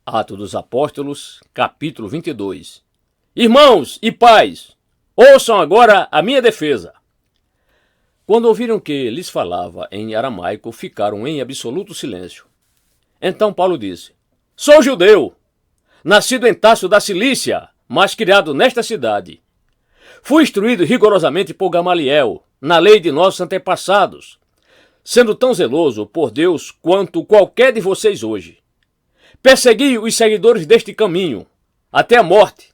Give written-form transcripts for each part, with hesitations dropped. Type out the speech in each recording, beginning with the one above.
Atos dos Apóstolos, capítulo 22. Irmãos e pais, ouçam agora a minha defesa. Quando ouviram que lhes falava em aramaico, ficaram em absoluto silêncio. Então Paulo disse: Sou judeu, nascido em Tarso da Cilícia, mas criado nesta cidade. Fui instruído rigorosamente por Gamaliel, na lei de nossos antepassados, sendo tão zeloso por Deus quanto qualquer de vocês hoje. Persegui os seguidores deste caminho, até a morte,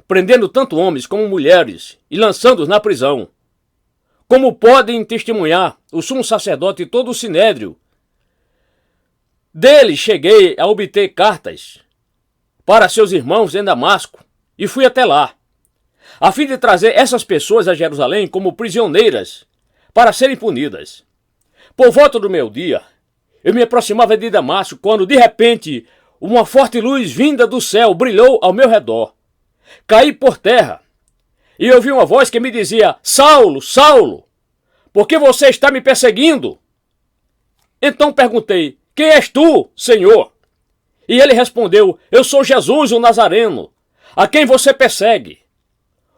prendendo tanto homens como mulheres e lançando-os na prisão. Como podem testemunhar o sumo sacerdote e todo o sinédrio, dele cheguei a obter cartas para seus irmãos em Damasco e fui até lá, a fim de trazer essas pessoas a Jerusalém como prisioneiras para serem punidas. Por volta do meio-dia, eu me aproximava de Damasco quando, de repente, uma forte luz vinda do céu brilhou ao meu redor. Caí por terra e ouvi uma voz que me dizia: Saulo, Saulo, por que você está me perseguindo? Então perguntei: Quem és tu, Senhor? E ele respondeu: Eu sou Jesus, o Nazareno, a quem você persegue.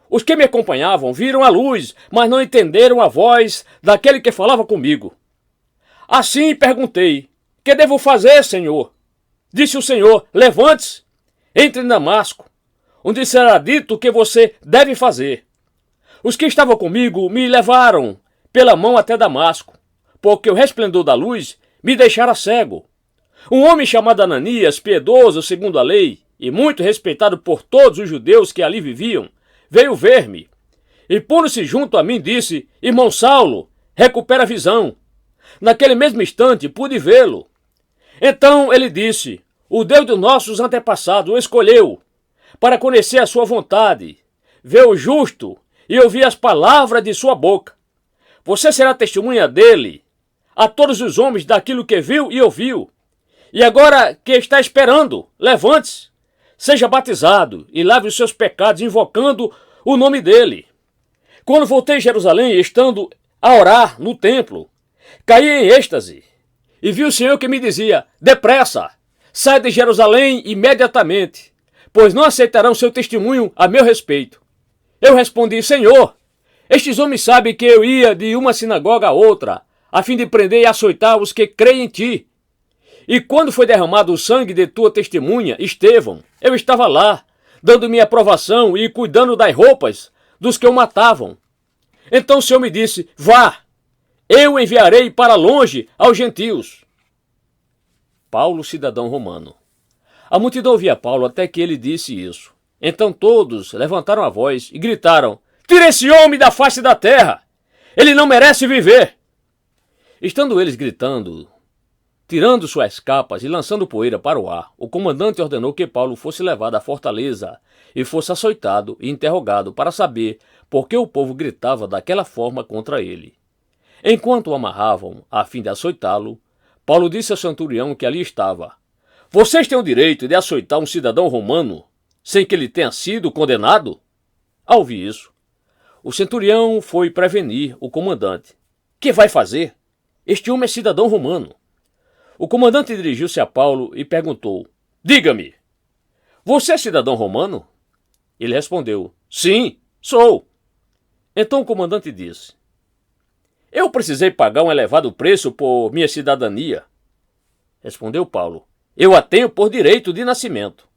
Os que me acompanhavam viram a luz, mas não entenderam a voz daquele que falava comigo. Assim perguntei: Que devo fazer, Senhor? Disse o Senhor: Levante-se, entre em Damasco, onde será dito o que você deve fazer. Os que estavam comigo me levaram pela mão até Damasco, porque o resplendor da luz me deixara cego. Um homem chamado Ananias, piedoso segundo a lei, e muito respeitado por todos os judeus que ali viviam, veio ver-me, e pondo-se junto a mim disse: Irmão Saulo, recupera a visão. Naquele mesmo instante pude vê-lo. Então ele disse: O Deus dos nossos antepassados o escolheu para conhecer a sua vontade, ver o justo e ouvir as palavras de sua boca. Você será testemunha dele a todos os homens daquilo que viu e ouviu. E agora que está esperando, levante-se, seja batizado e lave os seus pecados, invocando o nome dele. Quando voltei a Jerusalém, estando a orar no templo, caí em êxtase e vi o Senhor que me dizia: Depressa, sai de Jerusalém imediatamente, pois não aceitarão seu testemunho a meu respeito. Eu respondi: Senhor, estes homens sabem que eu ia de uma sinagoga a outra, a fim de prender e açoitar os que creem em ti. E quando foi derramado o sangue de tua testemunha, Estevão, eu estava lá, dando minha aprovação e cuidando das roupas dos que o matavam. Então o Senhor me disse: Vá, eu o enviarei para longe aos gentios. Paulo, cidadão romano. A multidão ouvia Paulo até que ele disse isso. Então todos levantaram a voz e gritaram: Tira esse homem da face da terra! Ele não merece viver! Estando eles gritando, tirando suas capas e lançando poeira para o ar, o comandante ordenou que Paulo fosse levado à fortaleza e fosse açoitado e interrogado para saber por que o povo gritava daquela forma contra ele. Enquanto o amarravam a fim de açoitá-lo, Paulo disse ao centurião que ali estava: Vocês têm o direito de açoitar um cidadão romano sem que ele tenha sido condenado? Ao ouvir isso, o centurião foi prevenir o comandante. Que vai fazer? Este homem é cidadão romano. O comandante dirigiu-se a Paulo e perguntou: Diga-me, você é cidadão romano? Ele respondeu: Sim, sou. Então o comandante disse: Eu precisei pagar um elevado preço por minha cidadania. Respondeu Paulo: Eu a tenho por direito de nascimento.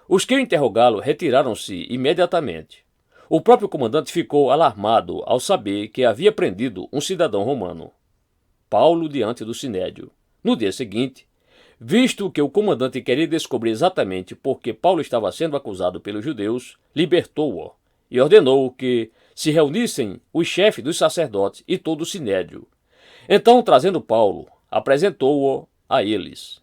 Os que o interrogá-lo retiraram-se imediatamente. O próprio comandante ficou alarmado ao saber que havia prendido um cidadão romano. Paulo diante do sinédrio. No dia seguinte, visto que o comandante queria descobrir exatamente por que Paulo estava sendo acusado pelos judeus, libertou-o e ordenou que se reunissem os chefes dos sacerdotes e todo o sinédrio. Então, trazendo Paulo, apresentou-o a eles.